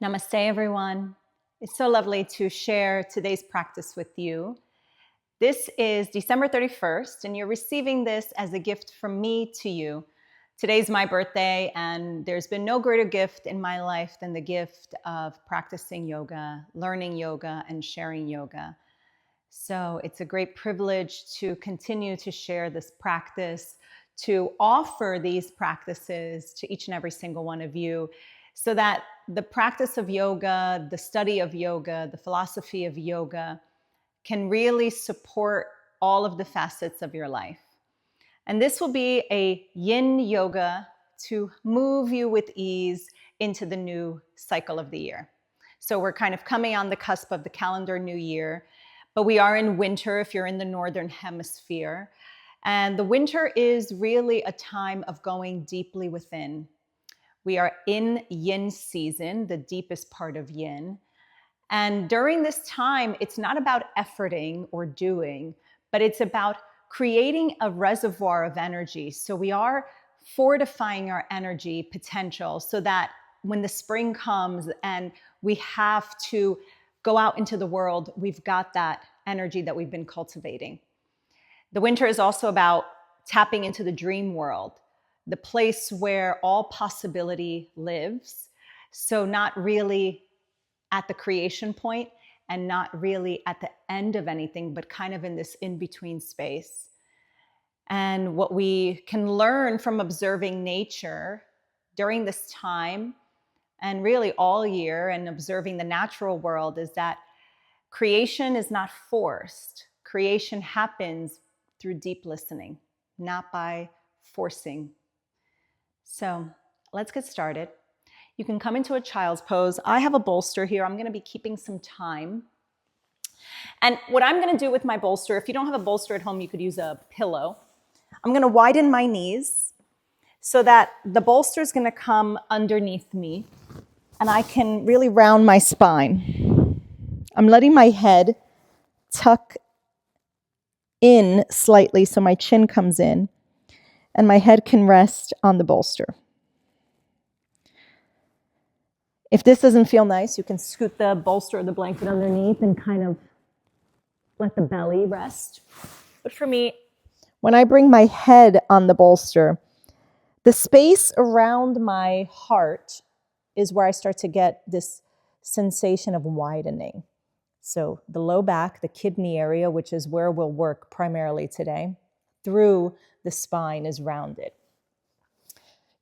Namaste, everyone. It's so lovely to share today's practice with you. This is December 31st, and you're receiving this as a gift from me to you. Today's my birthday, and there's been no greater gift in my life than the gift of practicing yoga, learning yoga, and sharing yoga. So it's a great privilege to continue to share this practice, to offer these practices to each and every single one of you, so that the practice of yoga, the study of yoga, the philosophy of yoga can really support all of the facets of your life. And this will be a yin yoga to move you with ease into the new cycle of the year. So we're kind of coming on the cusp of the calendar new year, but we are in winter if you're in the northern hemisphere. And the winter is really a time of going deeply within. We are in yin season, the deepest part of yin. And during this time, it's not about efforting or doing, but it's about creating a reservoir of energy. So we are fortifying our energy potential so that when the spring comes and we have to go out into the world, we've got that energy that we've been cultivating. The winter is also about tapping into the dream world, the place where all possibility lives. So not really at the creation point and not really at the end of anything, but kind of in this in-between space. And what we can learn from observing nature during this time and really all year and observing the natural world is that creation is not forced. Creation happens through deep listening, not by forcing. So let's get started. You can come into a child's pose. I have a bolster here. I'm going to be keeping some time. And what I'm going to do with my bolster, if you don't have a bolster at home, you could use a pillow. I'm going to widen my knees so that the bolster is going to come underneath me and I can really round my spine. I'm letting my head tuck in slightly so my chin comes in and my head can rest on the bolster. If this doesn't feel nice, you can scoot the bolster or the blanket underneath and kind of let the belly rest. But for me, when I bring my head on the bolster, the space around my heart is where I start to get this sensation of widening. So the low back, the kidney area, which is where we'll work primarily today, through the spine is rounded.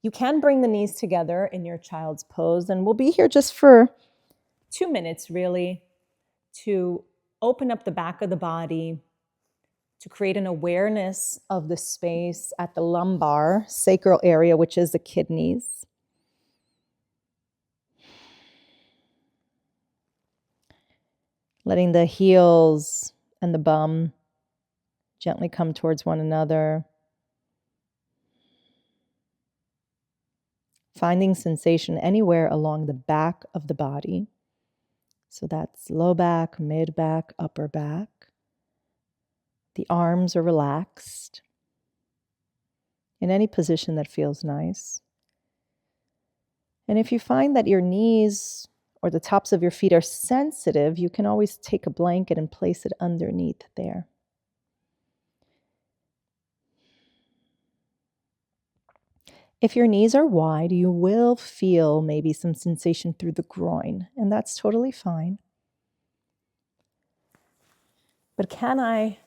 You can bring the knees together in your child's pose, and we'll be here just for 2 minutes, really, to open up the back of the body, to create an awareness of the space at the lumbar sacral area, which is the kidneys. Letting the heels and the bum gently come towards one another. Finding sensation anywhere along the back of the body. So that's low back, mid back, upper back. The arms are relaxed in any position that feels nice. And if you find that your knees or the tops of your feet are sensitive, you can always take a blanket and place it underneath there. If your knees are wide, you will feel maybe some sensation through the groin, and that's totally fine. But can I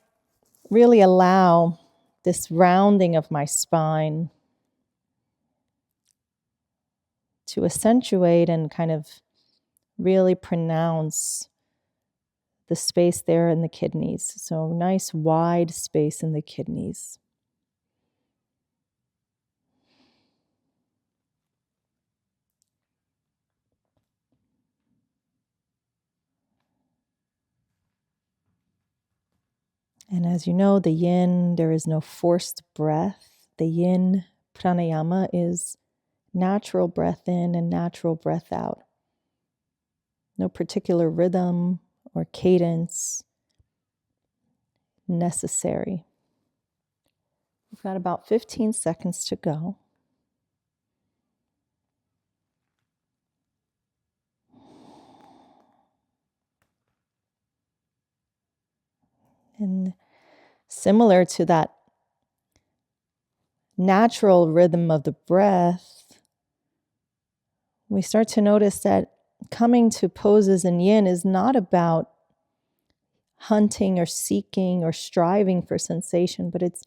really allow this rounding of my spine to accentuate and kind of really pronounce the space there in the kidneys? So nice wide space in the kidneys. And as you know, the yin, there is no forced breath. The yin pranayama is natural breath in and natural breath out. No particular rhythm or cadence necessary. We've got about 15 seconds to go. And similar to that natural rhythm of the breath, we start to notice that coming to poses in yin is not about hunting or seeking or striving for sensation, but it's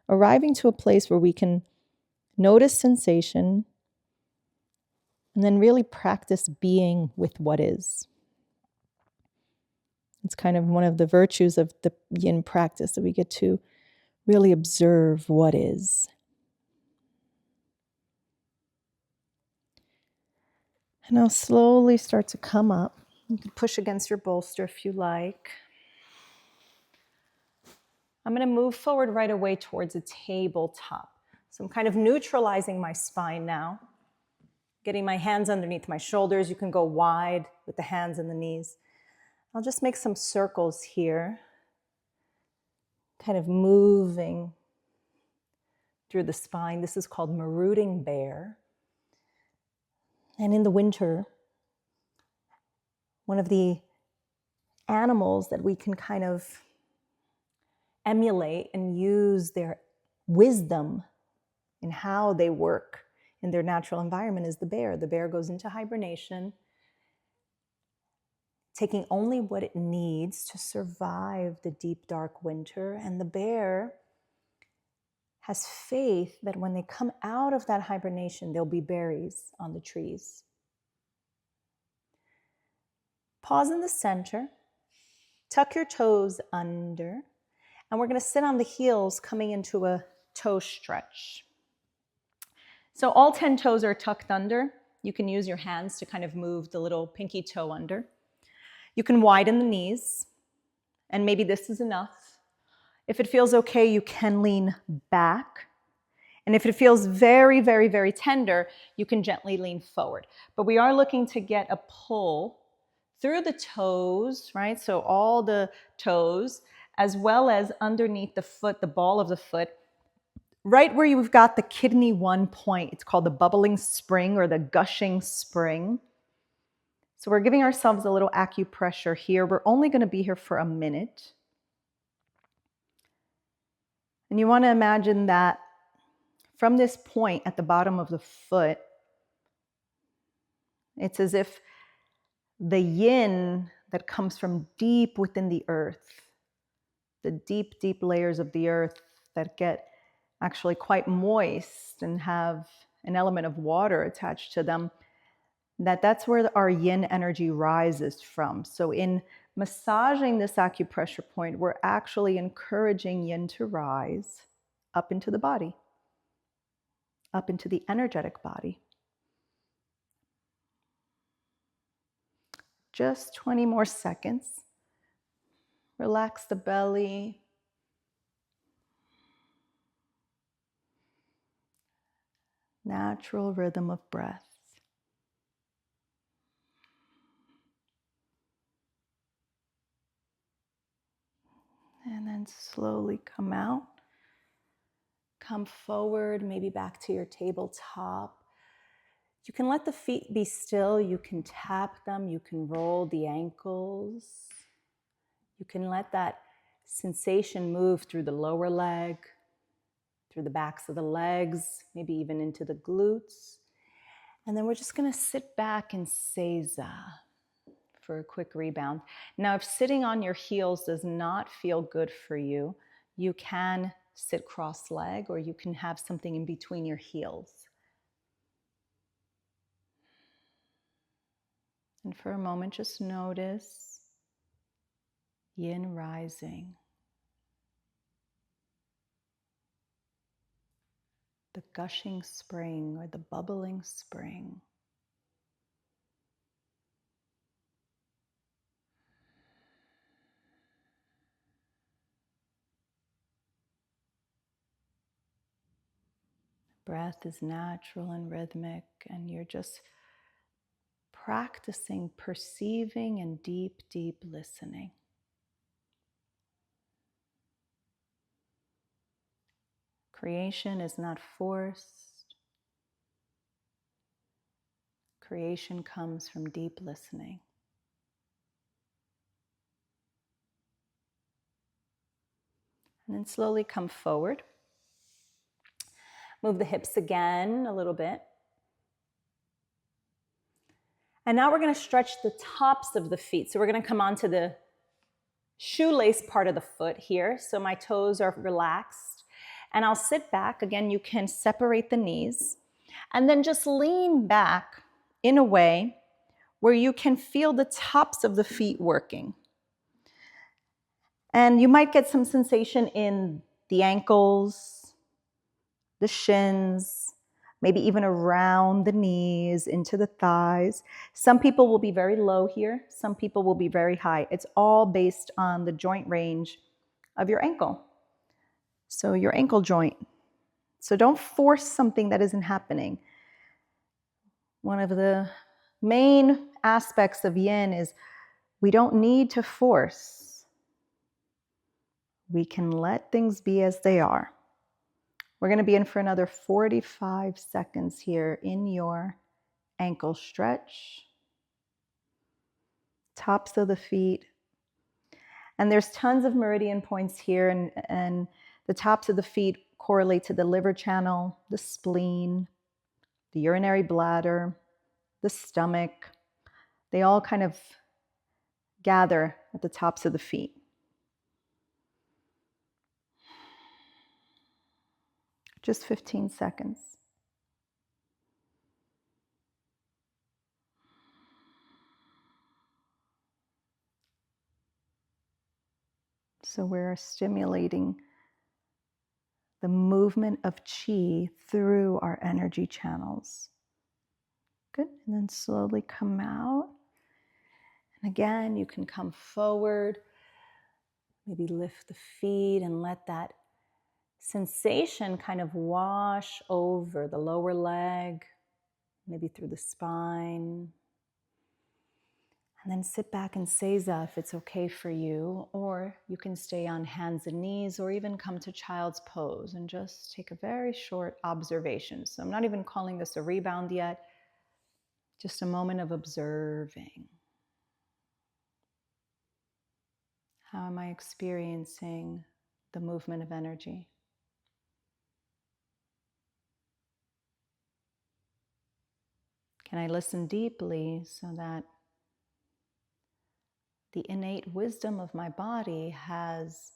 arriving to a place where we can notice sensation and then really practice being with what is. It's kind of one of the virtues of the yin practice, that we get to really observe what is. And now slowly start to come up. You can push against your bolster if you like. I'm going to move forward right away towards a tabletop. So I'm kind of neutralizing my spine now, getting my hands underneath my shoulders. You can go wide with the hands and the knees. I'll just make some circles here, kind of moving through the spine. This is called marauding bear. And in the winter, one of the animals that we can kind of emulate and use their wisdom in how they work in their natural environment is the bear. The bear goes into hibernation, taking only what it needs to survive the deep, dark winter. And the bear has faith that when they come out of that hibernation, there'll be berries on the trees. Pause in the center, tuck your toes under, and we're going to sit on the heels coming into a toe stretch. So all 10 toes are tucked under. You can use your hands to kind of move the little pinky toe under. You can widen the knees, and maybe this is enough. If it feels okay, you can lean back. And if it feels very, very, very tender, you can gently lean forward. But we are looking to get a pull through the toes, right? So all the toes, as well as underneath the foot, the ball of the foot, right where you've got the kidney 1 point. It's called the bubbling spring or the gushing spring. So we're giving ourselves a little acupressure here. We're only going to be here for a minute. And you want to imagine that from this point at the bottom of the foot, it's as if the yin that comes from deep within the earth, the deep, deep layers of the earth that get actually quite moist and have an element of water attached to them, that's where our yin energy rises from. So in massaging this acupressure point, we're actually encouraging yin to rise up into the body, up into the energetic body. Just 20 more seconds. Relax the belly. Natural rhythm of breath. And then slowly come out. Come forward, maybe back to your tabletop. You can let the feet be still. You can tap them. You can roll the ankles. You can let that sensation move through the lower leg, through the backs of the legs, maybe even into the glutes. And then we're just going to sit back and seiza for a quick rebound. Now, if sitting on your heels does not feel good for you, you can sit cross-legged, or you can have something in between your heels. And for a moment, just notice yin rising, the gushing spring or the bubbling spring. Breath is natural and rhythmic, and you're just practicing perceiving and deep, deep listening. Creation is not forced. Creation comes from deep listening. And then slowly come forward. Move the hips again a little bit. And now we're going to stretch the tops of the feet. So we're going to come onto the shoelace part of the foot here. So my toes are relaxed. And I'll sit back. Again, you can separate the knees. And then just lean back in a way where you can feel the tops of the feet working. And you might get some sensation in the ankles, the shins, maybe even around the knees, into the thighs. Some people will be very low here. Some people will be very high. It's all based on the joint range of your ankle. So your ankle joint. So don't force something that isn't happening. One of the main aspects of yin is we don't need to force. We can let things be as they are. We're going to be in for another 45 seconds here in your ankle stretch. Tops of the feet. And there's tons of meridian points here, and the tops of the feet correlate to the liver channel, the spleen, the urinary bladder, the stomach. They all kind of gather at the tops of the feet. Just 15 seconds. So we're stimulating the movement of qi through our energy channels. Good. And then slowly come out. And again, you can come forward. Maybe lift the feet and let that sensation kind of wash over the lower leg, maybe through the spine. And then sit back and seiza if it's okay for you, or you can stay on hands and knees, or even come to child's pose and just take a very short observation. So I'm not even calling this a rebound yet, just a moment of observing. How am I experiencing the movement of energy? Can I listen deeply so that the innate wisdom of my body has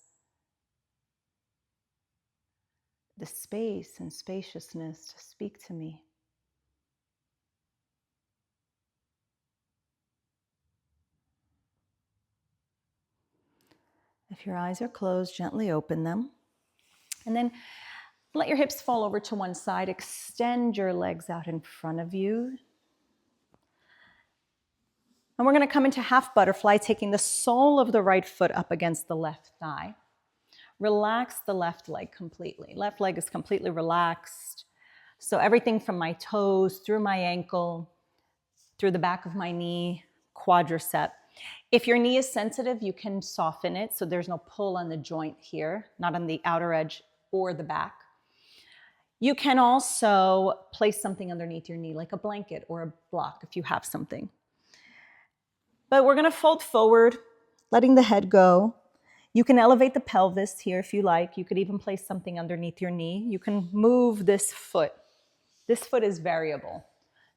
the space and spaciousness to speak to me? If your eyes are closed, gently open them. And then let your hips fall over to one side. Extend your legs out in front of you. And we're going to come into half butterfly, taking the sole of the right foot up against the left thigh. Relax the left leg completely. Left leg is completely relaxed. So everything from my toes, through my ankle, through the back of my knee, quadricep. If your knee is sensitive, you can soften it so there's no pull on the joint here, not on the outer edge or the back. You can also place something underneath your knee, like a blanket or a block if you have something. But we're going to fold forward, letting the head go. You can elevate the pelvis here if you like. You could even place something underneath your knee. You can move this foot. This foot is variable.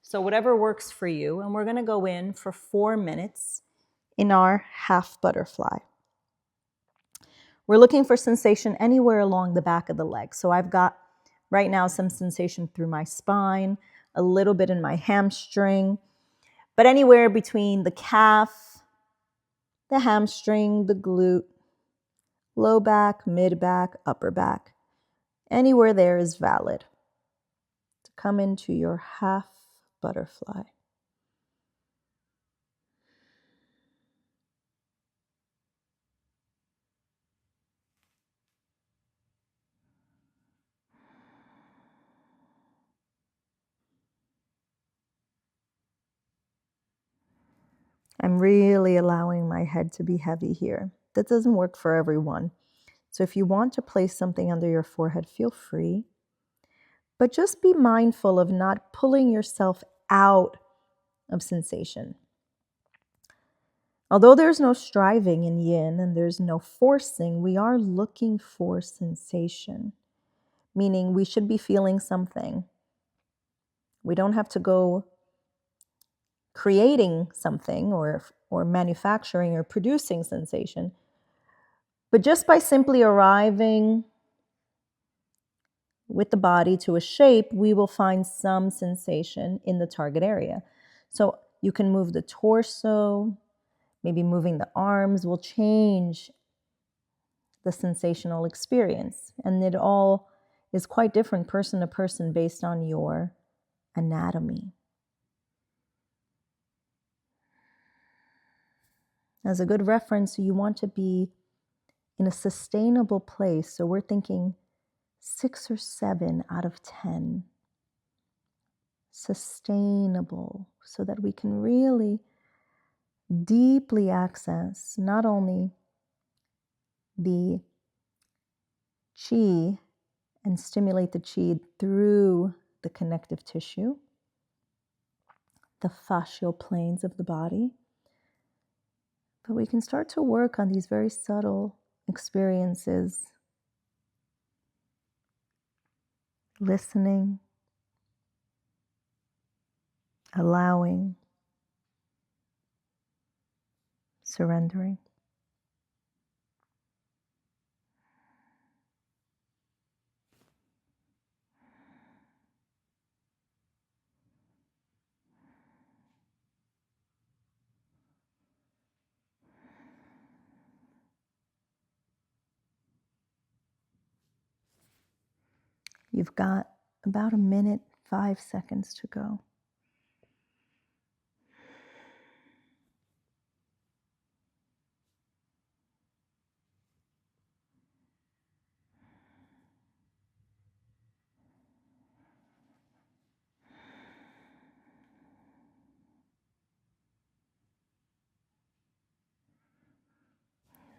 So whatever works for you. And we're going to go in for 4 minutes in our half butterfly. We're looking for sensation anywhere along the back of the leg. So I've got right now some sensation through my spine, a little bit in my hamstring, but anywhere between the calf, the hamstring, the glute, low back, mid back, upper back. Anywhere there is valid to come into your half butterfly. I'm really allowing my head to be heavy here. That doesn't work for everyone. So if you want to place something under your forehead, feel free. But just be mindful of not pulling yourself out of sensation. Although there's no striving in yin and there's no forcing, we are looking for sensation, meaning we should be feeling something. We don't have to go creating something or manufacturing or producing sensation, but just by simply arriving with the body to a shape, we will find some sensation in the target area. So you can move the torso, maybe moving the arms will change the sensational experience. And it all is quite different person to person based on your anatomy. As a good reference, you want to be in a sustainable place. So we're thinking 6 or 7 out of 10. Sustainable, so that we can really deeply access not only the chi and stimulate the chi through the connective tissue, the fascial planes of the body, but we can start to work on these very subtle experiences, listening, allowing, surrendering. You've got about 1 minute, 5 seconds to go.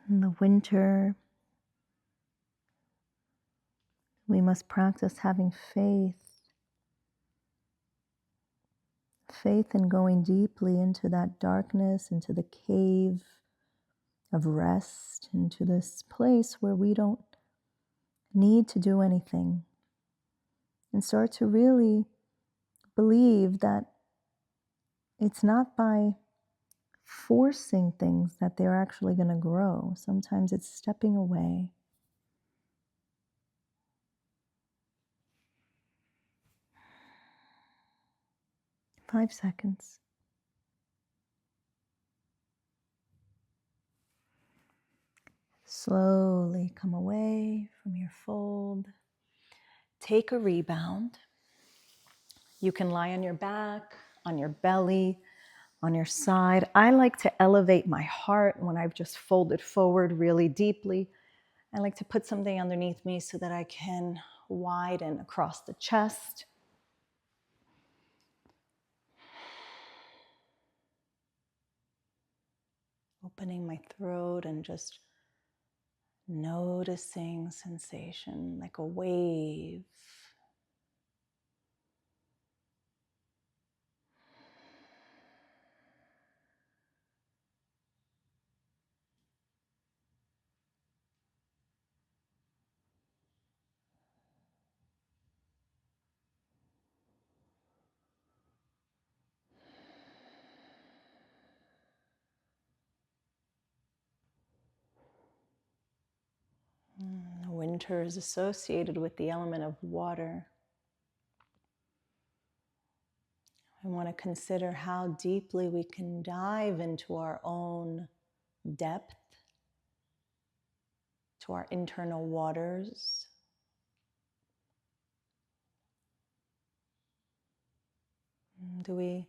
In the winter, we must practice having faith. Faith in going deeply into that darkness, into the cave of rest, into this place where we don't need to do anything. And start to really believe that it's not by forcing things that they're actually going to grow. Sometimes it's stepping away. 5 seconds. Slowly come away from your fold. Take a rebound. You can lie on your back, on your belly, on your side. I like to elevate my heart when I've just folded forward really deeply. I like to put something underneath me so that I can widen across the chest. Opening my throat and just noticing sensation like a wave. Winter is associated with the element of water. I want to consider how deeply we can dive into our own depth, to our internal waters. Do we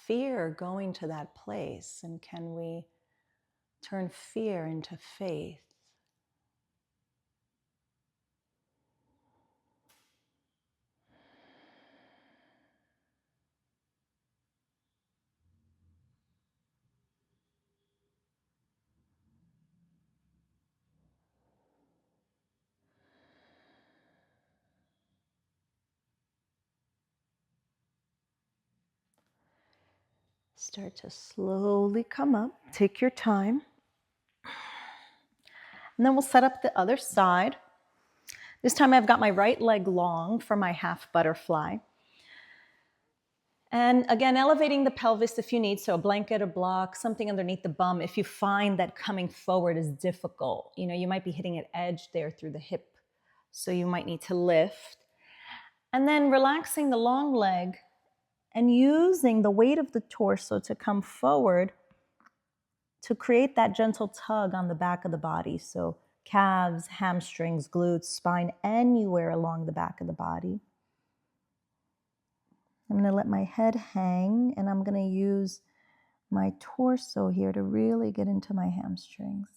fear going to that place, and can we turn fear into faith? Start to slowly come up. Take your time. And then we'll set up the other side. This time I've got my right leg long for my half butterfly. And again, elevating the pelvis if you need, so a blanket, a block, something underneath the bum if you find that coming forward is difficult. You might be hitting an edge there through the hip, so you might need to lift. And then relaxing the long leg and using the weight of the torso to come forward to create that gentle tug on the back of the body. So calves, hamstrings, glutes, spine, anywhere along the back of the body. I'm going to let my head hang, and I'm going to use my torso here to really get into my hamstrings.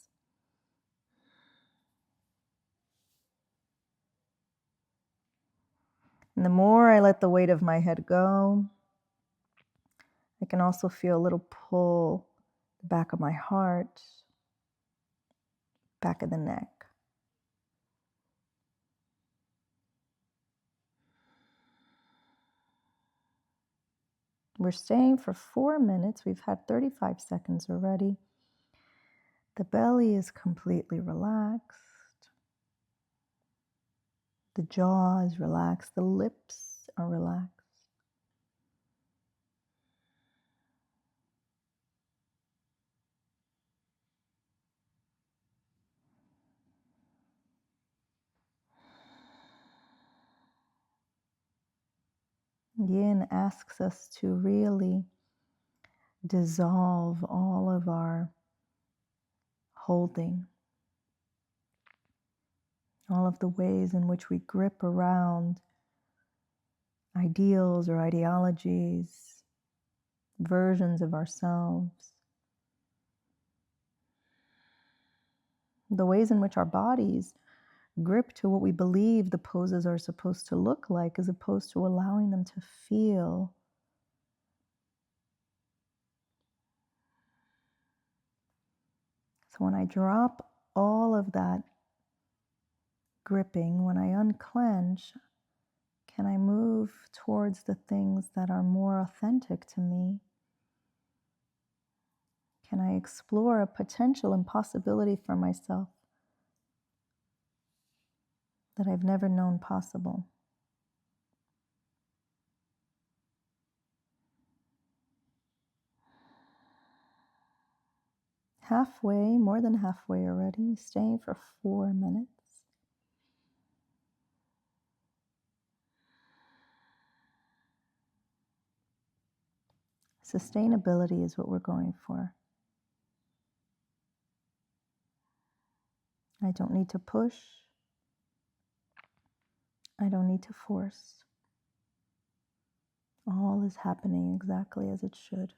And the more I let the weight of my head go, I can also feel a little pull the back of my heart, back of the neck. We're staying for 4 minutes. We've had 35 seconds already. The belly is completely relaxed. The jaw is relaxed. The lips are relaxed. Yin asks us to really dissolve all of our holding, all of the ways in which we grip around ideals or ideologies, versions of ourselves, the ways in which our bodies grip to what we believe the poses are supposed to look like, as opposed to allowing them to feel. So when I drop all of that gripping, when I unclench, can I move towards the things that are more authentic to me? Can I explore a potential and possibility for myself that I've never known possible? Halfway, more than halfway already, staying for 4 minutes. Sustainability is what we're going for. I don't need to push. I don't need to force. All is happening exactly as it should.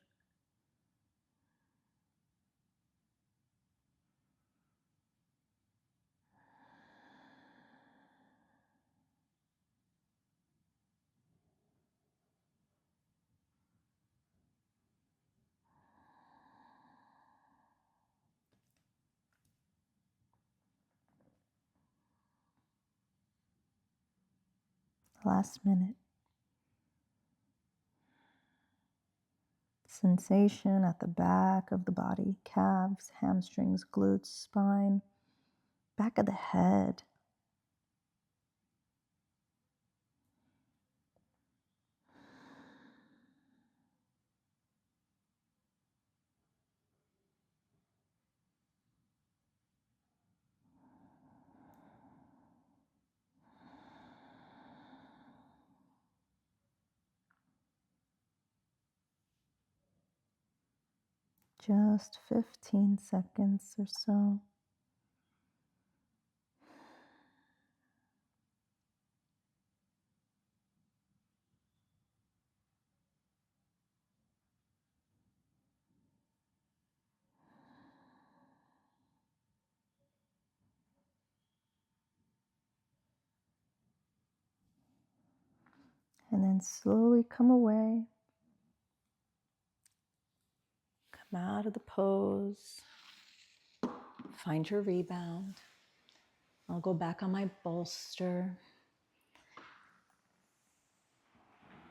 Last minute. Sensation at the back of the body, calves, hamstrings, glutes, spine, back of the head. Just 15 seconds or so. And then slowly come away. Come out of the pose. Find your rebound. I'll go back on my bolster.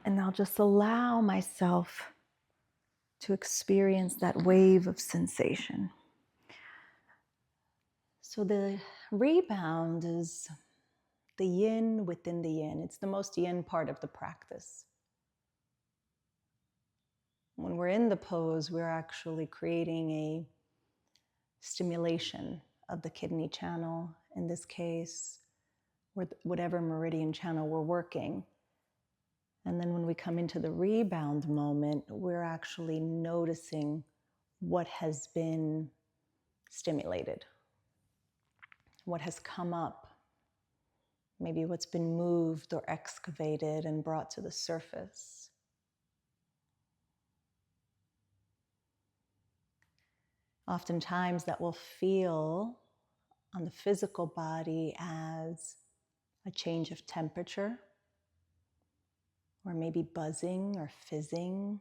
And I'll just allow myself to experience that wave of sensation. So the rebound is the yin within the yin. It's the most yin part of the practice. When we're in the pose, we're actually creating a stimulation of the kidney channel, in this case, or whatever meridian channel we're working. And then when we come into the rebound moment, we're actually noticing what has been stimulated, what has come up, maybe what's been moved or excavated and brought to the surface. Oftentimes that will feel on the physical body as a change of temperature, or maybe buzzing or fizzing,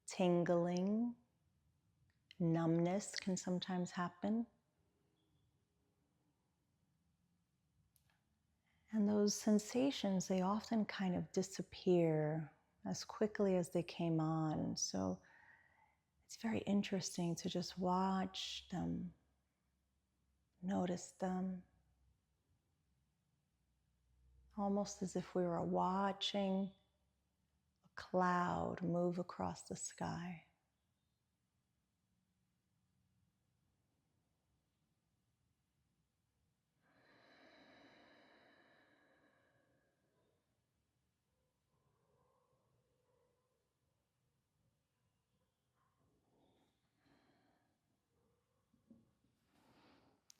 tingling, numbness can sometimes happen. And those sensations, they often kind of disappear as quickly as they came on. So it's very interesting to just watch them, notice them, almost as if we were watching a cloud move across the sky.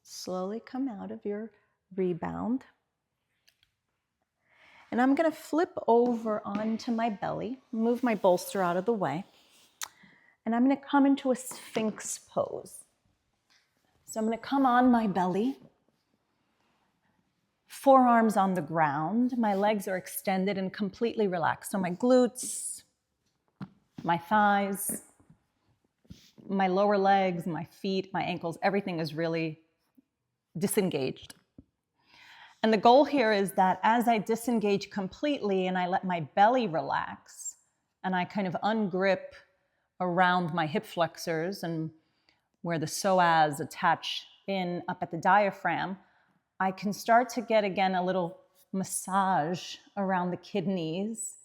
Slowly come out of your rebound. And I'm going to flip over onto my belly, move my bolster out of the way. And I'm going to come into a Sphinx pose. So I'm going to come on my belly, forearms on the ground. My legs are extended and completely relaxed. So my glutes, my thighs, my lower legs, my feet, my ankles, everything is really disengaged. And the goal here is that as I disengage completely and I let my belly relax and I kind of ungrip around my hip flexors and where the psoas attach in up at the diaphragm, I can start to get again a little massage around the kidneys,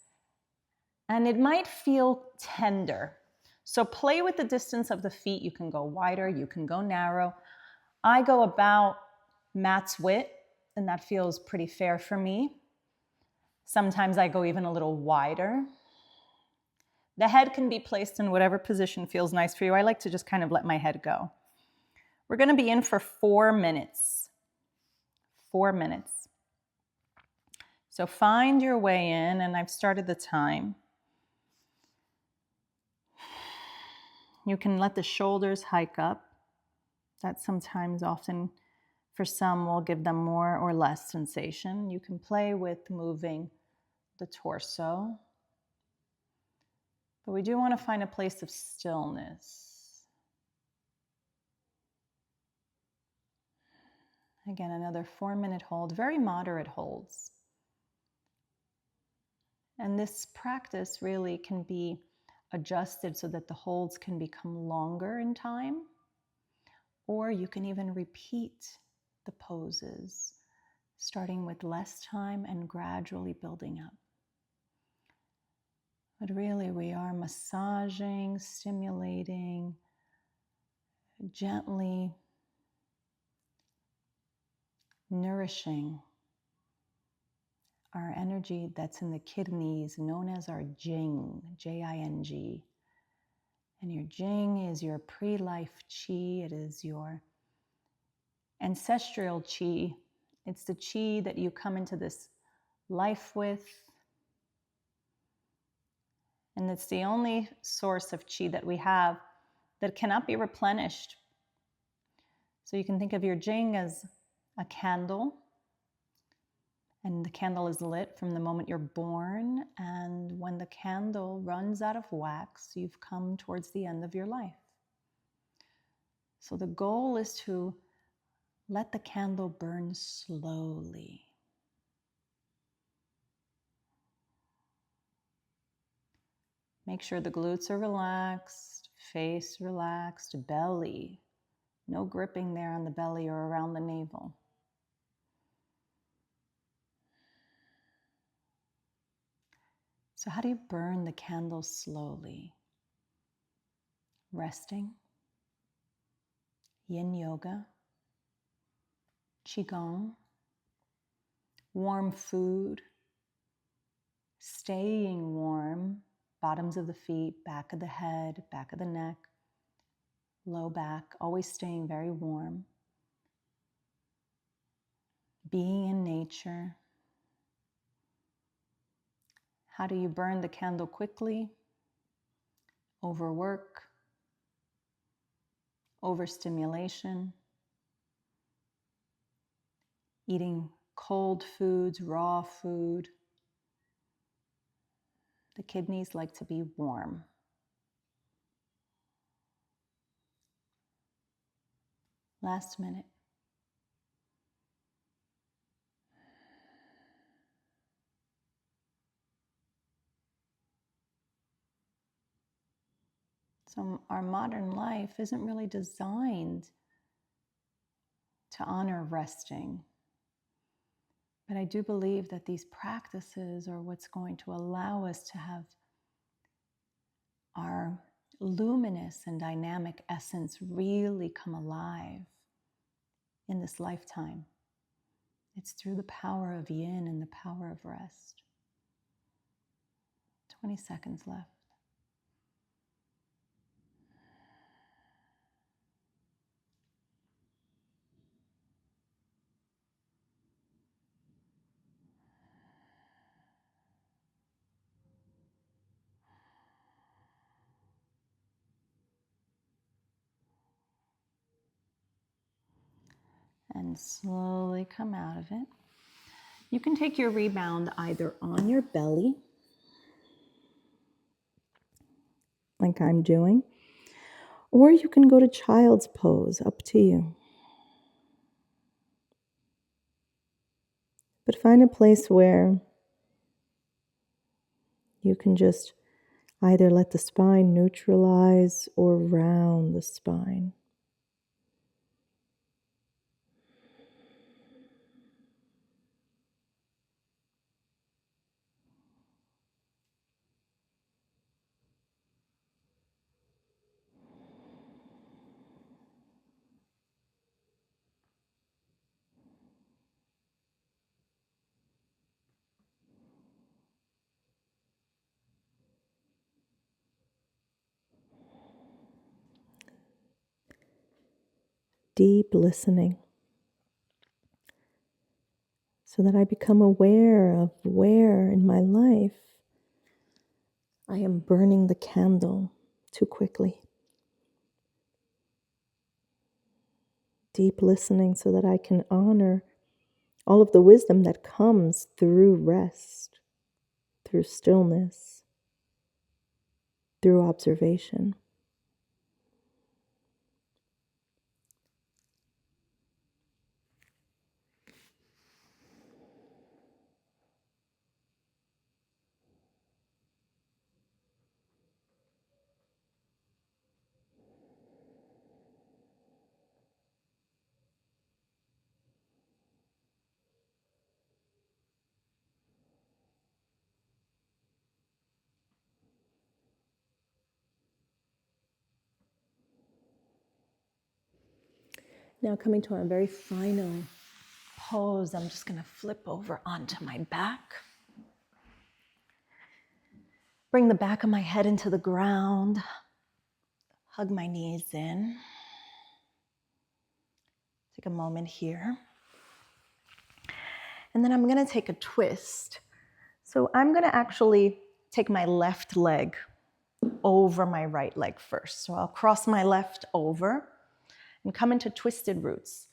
and it might feel tender. So play with the distance of the feet. You can go wider, you can go narrow. I go about mat's width, and that feels pretty fair for me. Sometimes I go even a little wider. The head can be placed in whatever position feels nice for you. I like to just kind of let my head go. We're going to be in for 4 minutes. 4 minutes. So find your way in, and I've started the time. You can let the shoulders hike up. That sometimes, often, for some, will give them more or less sensation. You can play with moving the torso. But we do want to find a place of stillness. Again, another 4-minute hold, very moderate holds. And this practice really can be adjusted so that the holds can become longer in time, or you can even repeat the poses, starting with less time and gradually building up. But really, we are massaging, stimulating, gently nourishing our energy that's in the kidneys, known as our Jing, J-I-N-G. And your Jing is your pre-life chi. It is your ancestral chi. It's the chi that you come into this life with. And it's the only source of chi that we have that cannot be replenished. So you can think of your Jing as a candle. And the candle is lit from the moment you're born. And when the candle runs out of wax, you've come towards the end of your life. So the goal is to let the candle burn slowly. Make sure the glutes are relaxed. Face relaxed, belly. No gripping there on the belly or around the navel. So how do you burn the candle slowly? Resting, Yin Yoga, Qigong, warm food, staying warm, bottoms of the feet, back of the head, back of the neck, low back, always staying very warm. Being in nature. How do you burn the candle quickly? Overwork, overstimulation, eating cold foods, raw food. The kidneys like to be warm. Last minute. So our modern life isn't really designed to honor resting. But I do believe that these practices are what's going to allow us to have our luminous and dynamic essence really come alive in this lifetime. It's through the power of yin and the power of rest. 20 seconds left. And slowly come out of it. You can take your rebound either on your belly, like I'm doing, or you can go to child's pose, up to you. But find a place where you can just either let the spine neutralize or round the spine. Deep listening, so that I become aware of where in my life I am burning the candle too quickly. Deep listening so that I can honor all of the wisdom that comes through rest, through stillness, through observation. Now coming to a very final pose, I'm just going to flip over onto my back. Bring the back of my head into the ground. Hug my knees in. Take a moment here. And then I'm going to take a twist. So I'm going to actually take my left leg over my right leg first. So I'll cross my left over and come into twisted roots.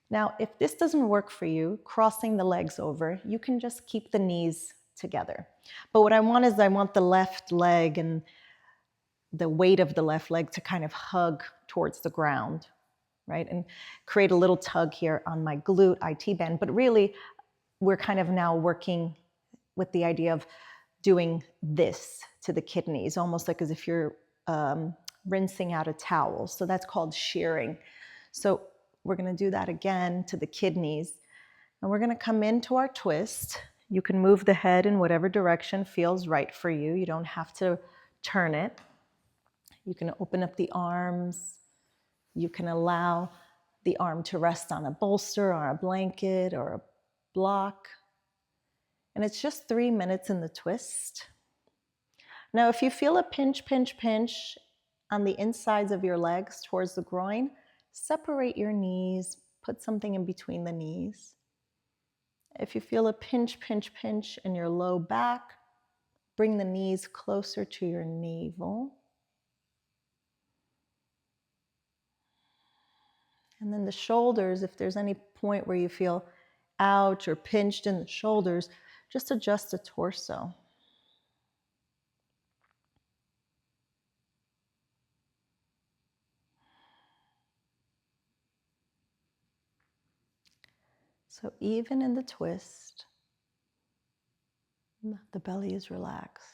Now, if this doesn't work for you, crossing the legs over, you can just keep the knees together. But what I want is I want the left leg and the weight of the left leg to kind of hug towards the ground, right? And create a little tug here on my glute, IT band. But really, we're kind of now working with the idea of doing this to the kidneys, almost like as if you're rinsing out a towel. So that's called shearing. So we're going to do that again to the kidneys. And we're going to come into our twist. You can move the head in whatever direction feels right for you. You don't have to turn it. You can open up the arms. You can allow the arm to rest on a bolster or a blanket or a block. And it's just 3 minutes in the twist. Now, if you feel a pinch, pinch, pinch on the insides of your legs towards the groin, separate your knees, put something in between the knees. If you feel a pinch, pinch, pinch in your low back, bring the knees closer to your navel. And then the shoulders, if there's any point where you feel ouch or pinched in the shoulders, just adjust the torso. So even in the twist, the belly is relaxed.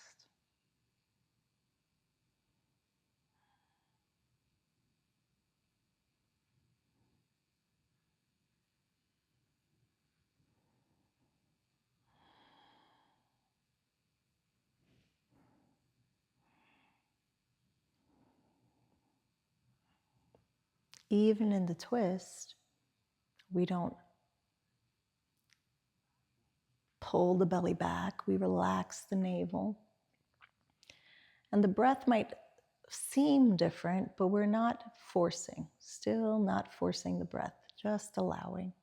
Even in the twist, we don't pull the belly back, we relax the navel. And the breath might seem different, but we're not forcing, still not forcing the breath, just allowing.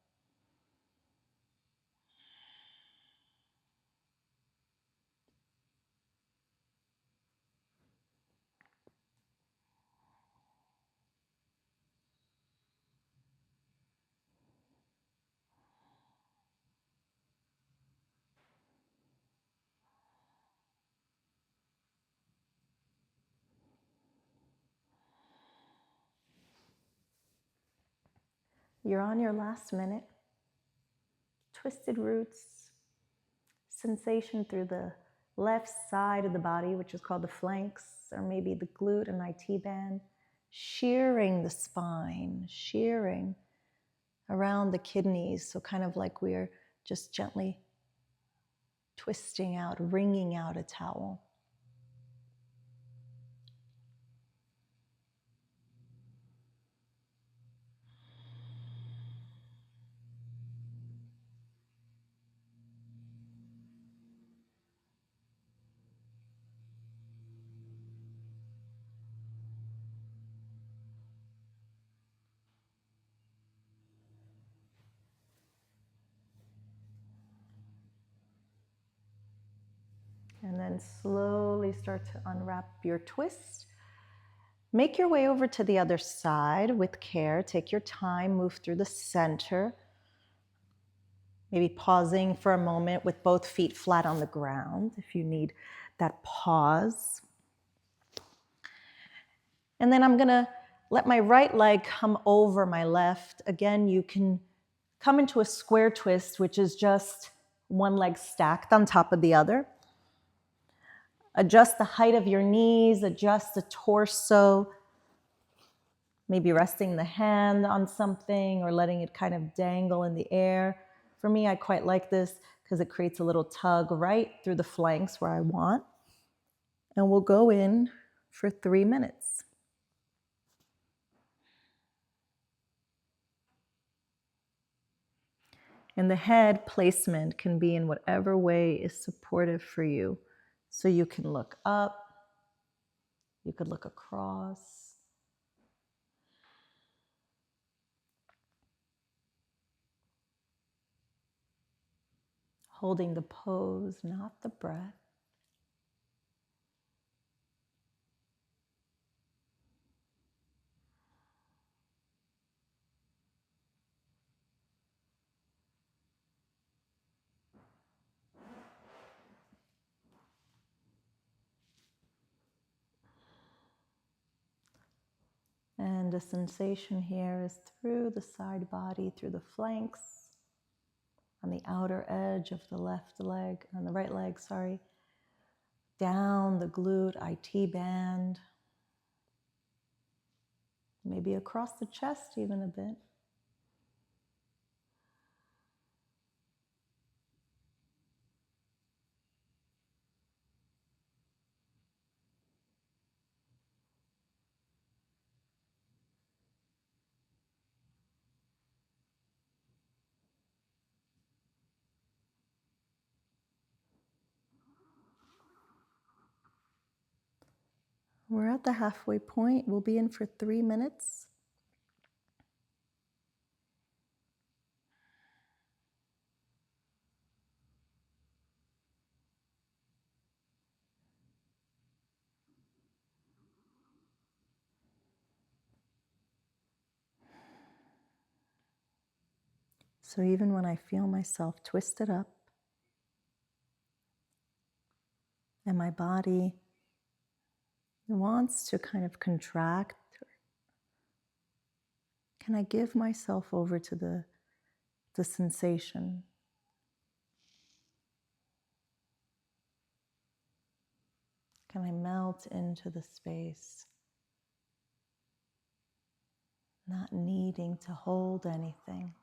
You're on your last minute. Twisted roots, sensation through the left side of the body, which is called the flanks, or maybe the glute and IT band, shearing the spine, shearing around the kidneys. So kind of like we're just gently twisting out, wringing out a towel. And then slowly start to unwrap your twist. Make your way over to the other side with care. Take your time, move through the center. Maybe pausing for a moment with both feet flat on the ground if you need that pause. And then I'm gonna let my right leg come over my left. Again, you can come into a square twist, which is just one leg stacked on top of the other. Adjust the height of your knees, adjust the torso, maybe resting the hand on something or letting it kind of dangle in the air. For me, I quite like this because it creates a little tug right through the flanks where I want. And we'll go in for 3 minutes. And the head placement can be in whatever way is supportive for you. So you can look up, you could look across. Holding the pose, not the breath. And the sensation here is through the side body, through the flanks, on the outer edge of the left leg, on the right leg, sorry, down the glute, IT band. maybe across the chest even a bit. We're at the halfway point. We'll be in for 3 minutes. So even when I feel myself twisted up and my body wants to kind of contract, can I give myself over to the sensation? Can I melt into the space, not needing to hold anything?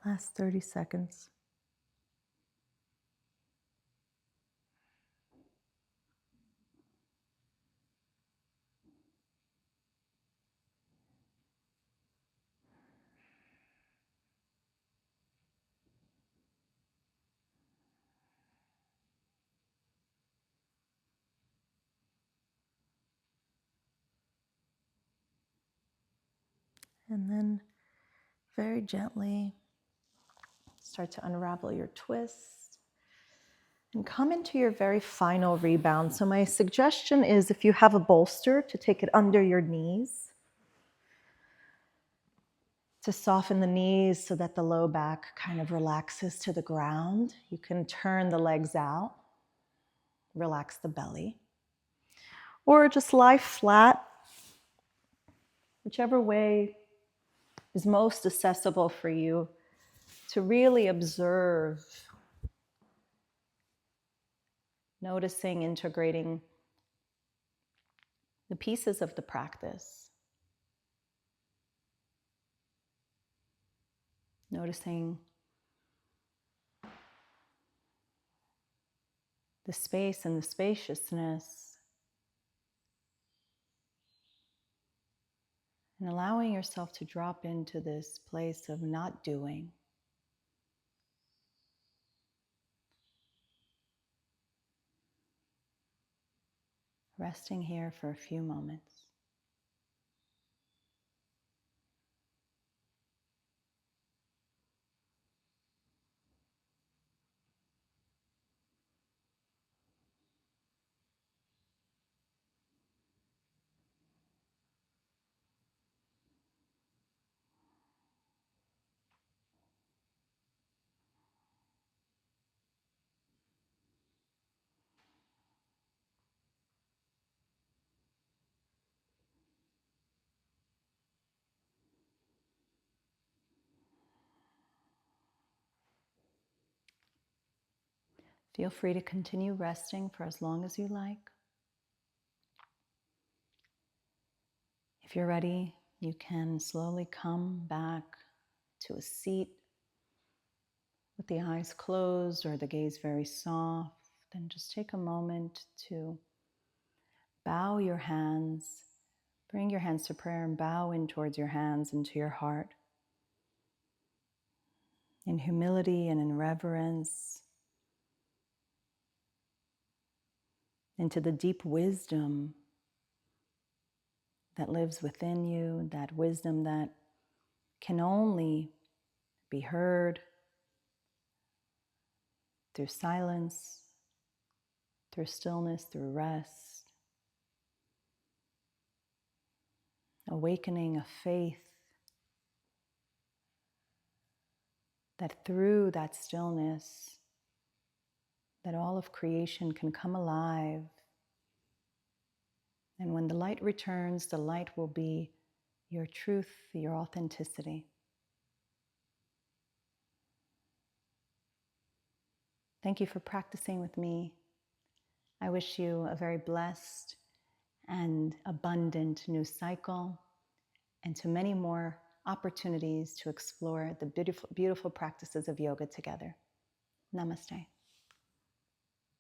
Last 30 seconds. And then very gently start to unravel your twist and come into your very final rebound. So my suggestion is, if you have a bolster, to take it under your knees, to soften the knees so that the low back kind of relaxes to the ground. You can turn the legs out, relax the belly, or just lie flat, whichever way is most accessible for you, to really observe, noticing, integrating the pieces of the practice. Noticing the space and the spaciousness, and allowing yourself to drop into this place of not doing. Resting here for a few moments. Feel free to continue resting for as long as you like. If you're ready, you can slowly come back to a seat with the eyes closed or the gaze very soft. Then just take a moment to bow your hands, bring your hands to prayer and bow in towards your hands into your heart. In humility and in reverence, into the deep wisdom that lives within you, that wisdom that can only be heard through silence, through stillness, through rest. Awakening a faith that through that stillness, that all of creation can come alive. And when the light returns, the light will be your truth, your authenticity. Thank you for practicing with me. I wish you a very blessed and abundant new cycle, and to many more opportunities to explore the beautiful, beautiful practices of yoga together. Namaste.